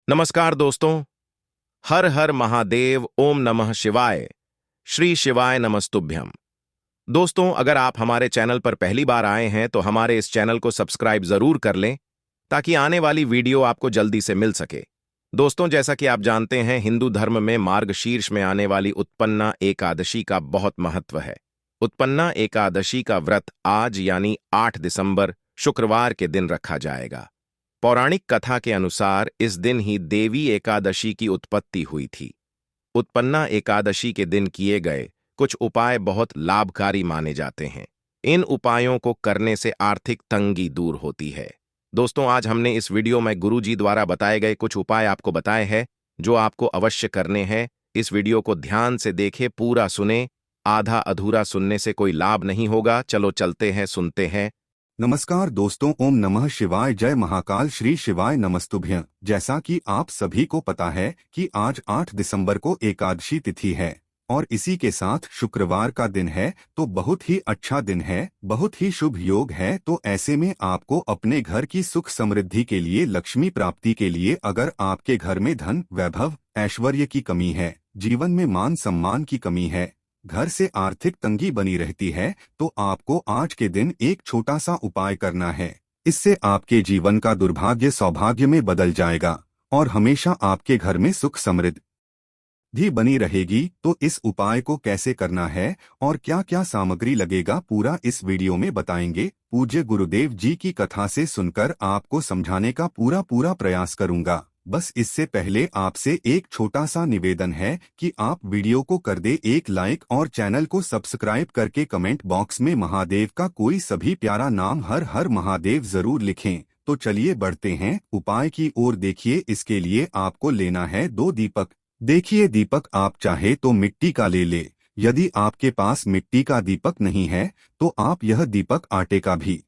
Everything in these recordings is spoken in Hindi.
नमस्कार दोस्तों। हर हर महादेव, ओम नमः शिवाय, श्री शिवाय नमस्तुभ्यम। दोस्तों, अगर आप हमारे चैनल पर पहली बार आए हैं तो हमारे इस चैनल को सब्सक्राइब जरूर कर लें ताकि आने वाली वीडियो आपको जल्दी से मिल सके। दोस्तों, जैसा कि आप जानते हैं, हिंदू धर्म में मार्गशीर्ष में आने वाली उत्पन्ना एकादशी का बहुत महत्व है। उत्पन्ना एकादशी का व्रत आज यानी 8 दिसंबर शुक्रवार के दिन रखा जाएगा। पौराणिक कथा के अनुसार इस दिन ही देवी एकादशी की उत्पत्ति हुई थी। उत्पन्ना एकादशी के दिन किए गए कुछ उपाय बहुत लाभकारी माने जाते हैं। इन उपायों को करने से आर्थिक तंगी दूर होती है। दोस्तों, आज हमने इस वीडियो में गुरुजी द्वारा बताए गए कुछ उपाय आपको बताए हैं जो आपको अवश्य करने हैं। इस वीडियो को ध्यान से देखें, पूरा सुने। आधा अधूरा सुनने से कोई लाभ नहीं होगा। चलो चलते हैं, सुनते हैं। नमस्कार दोस्तों, ओम नमः शिवाय, जय महाकाल, श्री शिवाय नमस्तुभ्यं। जैसा कि आप सभी को पता है कि आज 8 दिसंबर को एकादशी तिथि है और इसी के साथ शुक्रवार का दिन है, तो बहुत ही अच्छा दिन है, बहुत ही शुभ योग है। तो ऐसे में आपको अपने घर की सुख समृद्धि के लिए, लक्ष्मी प्राप्ति के लिए, अगर आपके घर में धन, वैभव, ऐश्वर्य की कमी है, जीवन में मान सम्मान की कमी है, घर से आर्थिक तंगी बनी रहती है, तो आपको आज के दिन एक छोटा सा उपाय करना है। इससे आपके जीवन का दुर्भाग्य सौभाग्य में बदल जाएगा और हमेशा आपके घर में सुख समृद्धि बनी रहेगी। तो इस उपाय को कैसे करना है और क्या क्या सामग्री लगेगा, पूरा इस वीडियो में बताएंगे। पूज्य गुरुदेव जी की कथा से सुनकर आपको समझाने का पूरा प्रयास करूंगा। बस इससे पहले आपसे एक छोटा सा निवेदन है कि आप वीडियो को कर दे एक लाइक और चैनल को सब्सक्राइब करके कमेंट बॉक्स में महादेव का कोई सभी प्यारा नाम हर हर महादेव जरूर लिखें। तो चलिए बढ़ते हैं उपाय की ओर। देखिए, इसके लिए आपको लेना है 2 दीपक। देखिए, दीपक आप चाहे तो मिट्टी का ले। यदि आपके पास मिट्टी का दीपक नहीं है तो आप यह दीपक आटे का भी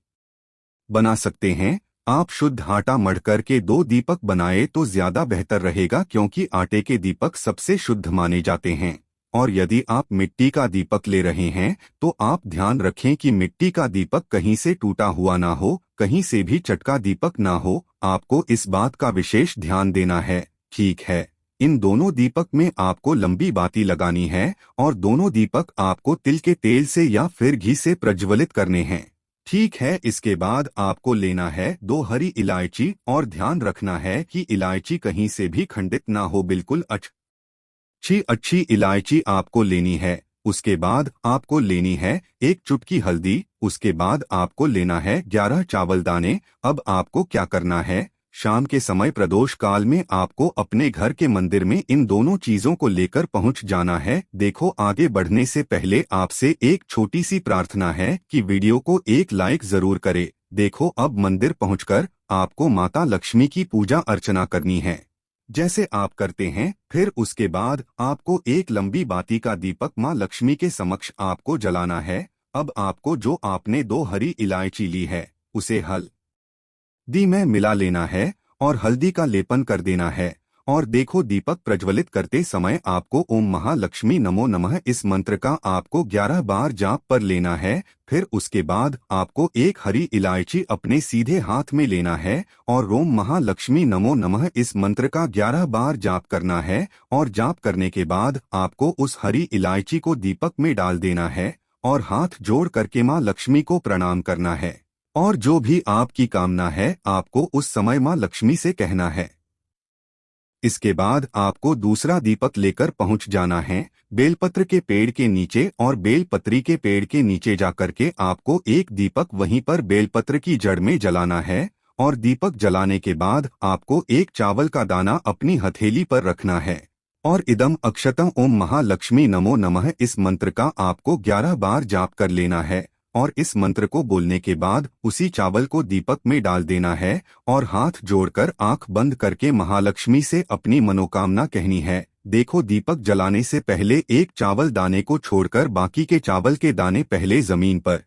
बना सकते हैं। आप शुद्ध आटा मढ़ करके 2 दीपक बनाए तो ज्यादा बेहतर रहेगा, क्योंकि आटे के दीपक सबसे शुद्ध माने जाते हैं। और यदि आप मिट्टी का दीपक ले रहे हैं तो आप ध्यान रखें कि मिट्टी का दीपक कहीं से टूटा हुआ ना हो, कहीं से भी चटका दीपक ना हो। आपको इस बात का विशेष ध्यान देना है। ठीक है, इन दोनों दीपक में आपको लंबी बाती लगानी है और दोनों दीपक आपको तिल के तेल से या फिर घी से प्रज्वलित करने हैं। ठीक है, इसके बाद आपको लेना है 2 हरी इलायची और ध्यान रखना है कि इलायची कहीं से भी खंडित ना हो, बिल्कुल अच्छी इलायची आपको लेनी है। उसके बाद आपको लेनी है 1 चुटकी हल्दी। उसके बाद आपको लेना है 11 चावल दाने। अब आपको क्या करना है, शाम के समय प्रदोष काल में आपको अपने घर के मंदिर में इन दोनों चीजों को लेकर पहुंच जाना है। देखो, आगे बढ़ने से पहले आपसे एक छोटी सी प्रार्थना है कि वीडियो को एक लाइक जरूर करे। देखो, अब मंदिर पहुंचकर आपको माता लक्ष्मी की पूजा अर्चना करनी है, जैसे आप करते हैं। फिर उसके बाद आपको एक लंबी बाती का दीपक माँ लक्ष्मी के समक्ष आपको जलाना है। अब आपको जो आपने 2 हरी इलायची ली है उसे हल्दी में मिला लेना है और हल्दी का लेपन कर देना है। और देखो, दीपक प्रज्वलित करते समय आपको ओम महालक्ष्मी नमो नमः इस मंत्र का आपको 11 बार जाप पर लेना है। फिर उसके बाद आपको एक हरी इलायची अपने सीधे हाथ में लेना है और ओम महालक्ष्मी नमो नमः इस मंत्र का 11 बार जाप करना है। और जाप करने के बाद आपको उस हरी इलायची को दीपक में डाल देना है और हाथ जोड़ करके माँ लक्ष्मी को प्रणाम करना है। और जो भी आपकी कामना है आपको उस समय माँ लक्ष्मी से कहना है। इसके बाद आपको दूसरा दीपक लेकर पहुंच जाना है बेलपत्र के पेड़ के नीचे और बेलपत्री के पेड़ के नीचे जाकर के आपको एक दीपक वहीं पर बेलपत्र की जड़ में जलाना है। और दीपक जलाने के बाद आपको एक चावल का दाना अपनी हथेली पर रखना है और इदम अक्षतम् ओम महालक्ष्मी नमो नमः इस मंत्र का आपको 11 बार जाप कर लेना है। और इस मंत्र को बोलने के बाद उसी चावल को दीपक में डाल देना है और हाथ जोड़कर आंख बंद करके महालक्ष्मी से अपनी मनोकामना कहनी है। देखो, दीपक जलाने से पहले एक चावल दाने को छोड़कर बाकी के चावल के दाने पहले जमीन पर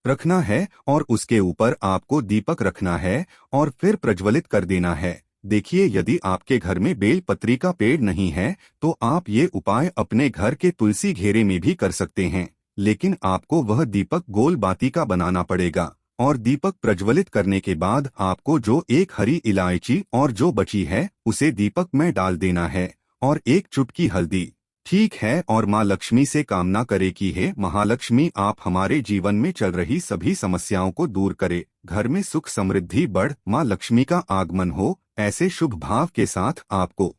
रखना है और उसके ऊपर आपको दीपक रखना है और फिर प्रज्वलित कर देना है। देखिए, यदि आपके घर में बेलपत्री का पेड़ नहीं है तो आप ये उपाय अपने घर के तुलसी घेरे में भी कर सकते हैं, लेकिन आपको वह दीपक गोल बाती का बनाना पड़ेगा। और दीपक प्रज्वलित करने के बाद आपको जो एक हरी इलायची और जो बची है उसे दीपक में डाल देना है और एक चुटकी हल्दी। ठीक है, और माँ लक्ष्मी से कामना करे कि हे महालक्ष्मी, आप हमारे जीवन में चल रही सभी समस्याओं को दूर करे, घर में सुख समृद्धि बढ़, माँ लक्ष्मी का आगमन हो। ऐसे शुभ भाव के साथ आपको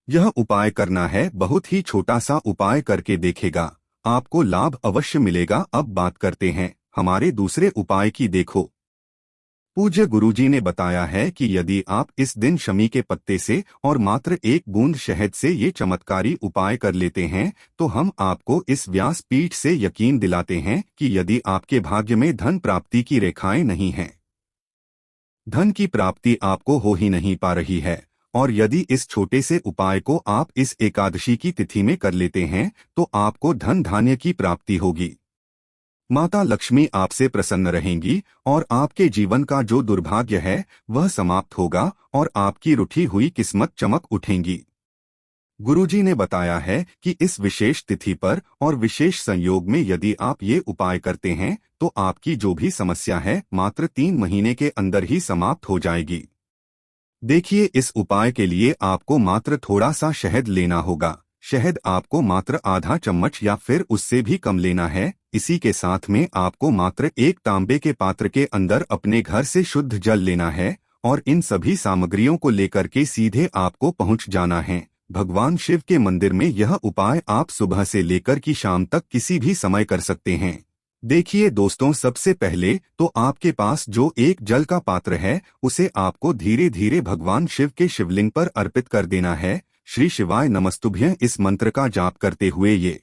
यह उपाय करना है। बहुत ही छोटा सा उपाय करके देखेगा, आपको लाभ अवश्य मिलेगा। अब बात करते हैं हमारे दूसरे उपाय की। देखो, पूज्य गुरुजी ने बताया है कि यदि आप इस दिन शमी के पत्ते से और मात्र एक बूंद शहद से ये चमत्कारी उपाय कर लेते हैं तो हम आपको इस व्यासपीठ से यकीन दिलाते हैं कि यदि आपके भाग्य में धन प्राप्ति की रेखाएं नहीं हैं, धन की प्राप्ति आपको हो ही नहीं पा रही है, और यदि इस छोटे से उपाय को आप इस एकादशी की तिथि में कर लेते हैं तो आपको धन धान्य की प्राप्ति होगी। माता लक्ष्मी आपसे प्रसन्न रहेंगी और आपके जीवन का जो दुर्भाग्य है वह समाप्त होगा और आपकी रूठी हुई किस्मत चमक उठेंगी। गुरुजी ने बताया है कि इस विशेष तिथि पर और विशेष संयोग में यदि आप ये उपाय करते हैं तो आपकी जो भी समस्या है मात्र 3 महीने के अंदर ही समाप्त हो जाएगी। देखिए, इस उपाय के लिए आपको मात्र थोड़ा सा शहद लेना होगा। शहद आपको मात्र आधा चम्मच या फिर उससे भी कम लेना है। इसी के साथ में आपको मात्र एक तांबे के पात्र के अंदर अपने घर से शुद्ध जल लेना है और इन सभी सामग्रियों को लेकर के सीधे आपको पहुंच जाना है भगवान शिव के मंदिर में। यह उपाय आप सुबह से लेकर की शाम तक किसी भी समय कर सकते हैं। देखिए दोस्तों, सबसे पहले तो आपके पास जो एक जल का पात्र है उसे आपको धीरे धीरे भगवान शिव के शिवलिंग पर अर्पित कर देना है। श्री शिवाय नमस्तुभ्यं इस मंत्र का जाप करते हुए ये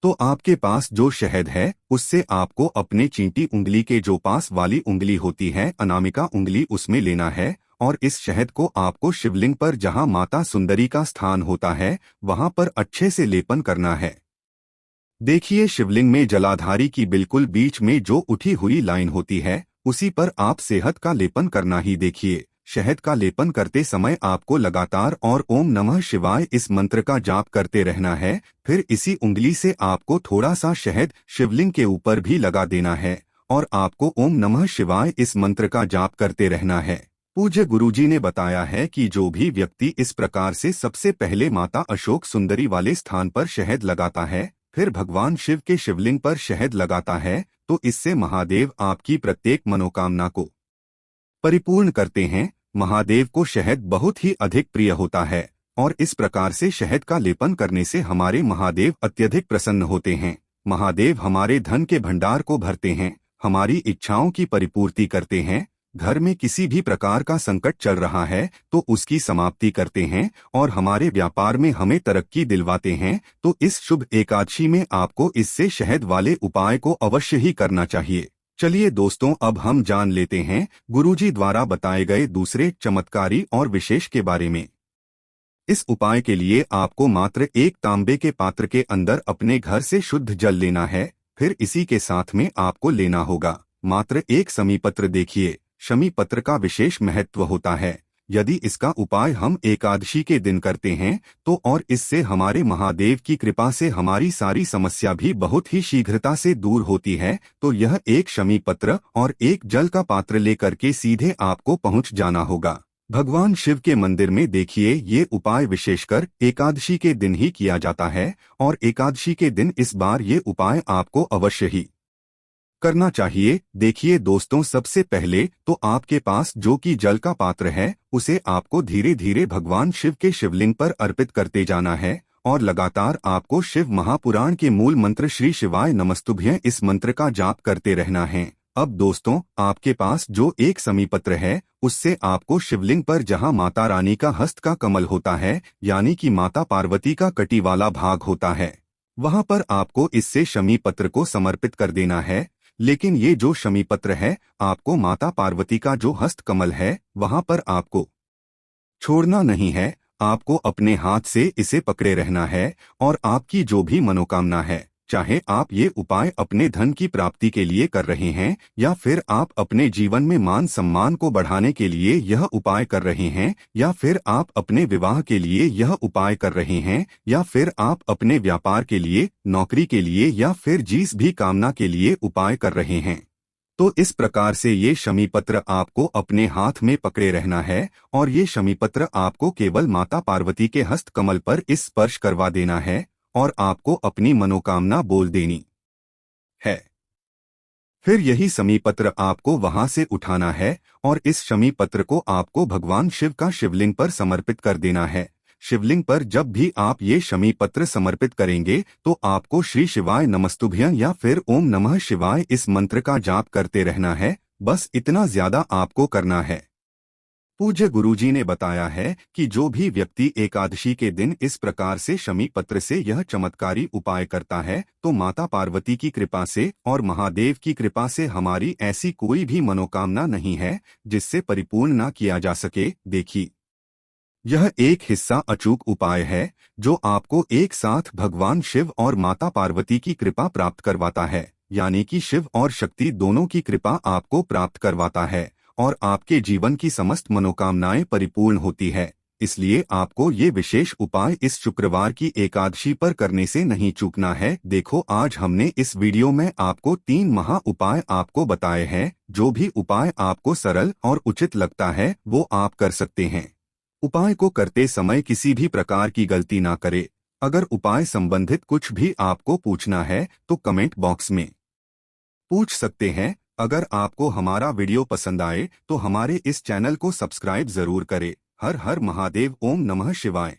तो आपके पास जो शहद है उससे आपको अपने चींटी उंगली के जो पास वाली उंगली होती है, अनामिका उंगली, उसमें लेना है और इस शहद को आपको शिवलिंग पर जहां माता सुंदरी का स्थान होता है वहां पर अच्छे से लेपन करना है। देखिए, शिवलिंग में जलाधारी की बिल्कुल बीच में जो उठी हुई लाइन होती है उसी पर आप शहद का लेपन करना ही। देखिए, शहद का लेपन करते समय आपको लगातार और ओम नमः शिवाय इस मंत्र का जाप करते रहना है। फिर इसी उंगली से आपको थोड़ा सा शहद शिवलिंग के ऊपर भी लगा देना है और आपको ओम नमः शिवाय इस मंत्र का जाप करते रहना है। पूज्य गुरुजी ने बताया है कि जो भी व्यक्ति इस प्रकार से सबसे पहले माता अशोक सुंदरी वाले स्थान पर शहद लगाता है, फिर भगवान शिव के शिवलिंग पर शहद लगाता है, तो इससे महादेव आपकी प्रत्येक मनोकामना को परिपूर्ण करते हैं। महादेव को शहद बहुत ही अधिक प्रिय होता है और इस प्रकार से शहद का लेपन करने से हमारे महादेव अत्यधिक प्रसन्न होते हैं। महादेव हमारे धन के भंडार को भरते हैं, हमारी इच्छाओं की परिपूर्ति करते हैं। घर में किसी भी प्रकार का संकट चल रहा है तो उसकी समाप्ति करते हैं और हमारे व्यापार में हमें तरक्की दिलवाते हैं। तो इस शुभ एकादशी में आपको इससे शहद वाले उपाय को अवश्य ही करना चाहिए। चलिए दोस्तों, अब हम जान लेते हैं गुरुजी द्वारा बताए गए दूसरे चमत्कारी और विशेष के बारे में। इस उपाय के लिए आपको मात्र एक तांबे के पात्र के अंदर अपने घर से शुद्ध जल लेना है। फिर इसी के साथ में आपको लेना होगा मात्र एक शमी पत्र। देखिए, शमी पत्र का विशेष महत्व होता है। यदि इसका उपाय हम एकादशी के दिन करते हैं तो और इससे हमारे महादेव की कृपा से हमारी सारी समस्या भी बहुत ही शीघ्रता से दूर होती है। तो यह एक शमी पत्र और एक जल का पात्र लेकर के सीधे आपको पहुंच जाना होगा भगवान शिव के मंदिर में। देखिए, ये उपाय विशेषकर एकादशी के दिन ही किया जाता है और एकादशी के दिन इस बार ये उपाय आपको अवश्य ही करना चाहिए। देखिए दोस्तों, सबसे पहले तो आपके पास जो कि जल का पात्र है उसे आपको धीरे धीरे भगवान शिव के शिवलिंग पर अर्पित करते जाना है और लगातार आपको शिव महापुराण के मूल मंत्र श्री शिवाय नमस्तुभ्यं इस मंत्र का जाप करते रहना है। अब दोस्तों, आपके पास जो एक शमी पत्र है उससे आपको शिवलिंग पर जहां माता रानी का हस्त का कमल होता है, यानी कि माता पार्वती का कटी वाला भाग होता है, वहां पर आपको इससे शमी पत्र को समर्पित कर देना है। लेकिन ये जो शमी पत्र है आपको माता पार्वती का जो हस्त कमल है वहां पर आपको छोड़ना नहीं है। आपको अपने हाथ से इसे पकड़े रहना है और आपकी जो भी मनोकामना है, चाहे आप ये उपाय अपने धन की प्राप्ति के लिए कर रहे हैं या फिर आप अपने जीवन में मान सम्मान को बढ़ाने के लिए यह उपाय कर रहे हैं, या फिर आप अपने विवाह के लिए यह उपाय कर रहे हैं, या फिर आप अपने व्यापार के लिए, नौकरी के लिए या फिर जिस भी कामना के लिए उपाय कर रहे हैं, तो इस प्रकार से ये शमी पत्र आपको अपने हाथ में पकड़े रहना है और ये शमी पत्र आपको केवल माता पार्वती के हस्त कमल पर इस स्पर्श करवा देना है और आपको अपनी मनोकामना बोल देनी है। फिर यही शमी पत्र आपको वहां से उठाना है और इस शमी पत्र को आपको भगवान शिव का शिवलिंग पर समर्पित कर देना है। शिवलिंग पर जब भी आप ये शमी पत्र समर्पित करेंगे तो आपको श्री शिवाय नमस्तुभ्यं या फिर ओम नमः शिवाय इस मंत्र का जाप करते रहना है। बस इतना ज्यादा आपको करना है। पूज्य गुरुजी ने बताया है कि जो भी व्यक्ति एकादशी के दिन इस प्रकार से शमी पत्र से यह चमत्कारी उपाय करता है तो माता पार्वती की कृपा से और महादेव की कृपा से हमारी ऐसी कोई भी मनोकामना नहीं है जिससे परिपूर्ण ना किया जा सके। देखिए, यह एक हिस्सा अचूक उपाय है जो आपको एक साथ भगवान शिव और माता पार्वती की कृपा प्राप्त करवाता है, यानी कि शिव और शक्ति दोनों की कृपा आपको प्राप्त करवाता है और आपके जीवन की समस्त मनोकामनाएं परिपूर्ण होती है। इसलिए आपको ये विशेष उपाय इस शुक्रवार की एकादशी पर करने से नहीं चूकना है। देखो, आज हमने इस वीडियो में आपको 3 महा उपाय आपको बताए हैं। जो भी उपाय आपको सरल और उचित लगता है वो आप कर सकते हैं। उपाय को करते समय किसी भी प्रकार की गलती ना करें। अगर उपाय संबंधित कुछ भी आपको पूछना है तो कमेंट बॉक्स में पूछ सकते हैं। अगर आपको हमारा वीडियो पसंद आए तो हमारे इस चैनल को सब्सक्राइब जरूर करें। हर हर महादेव, ओम नमः शिवाय।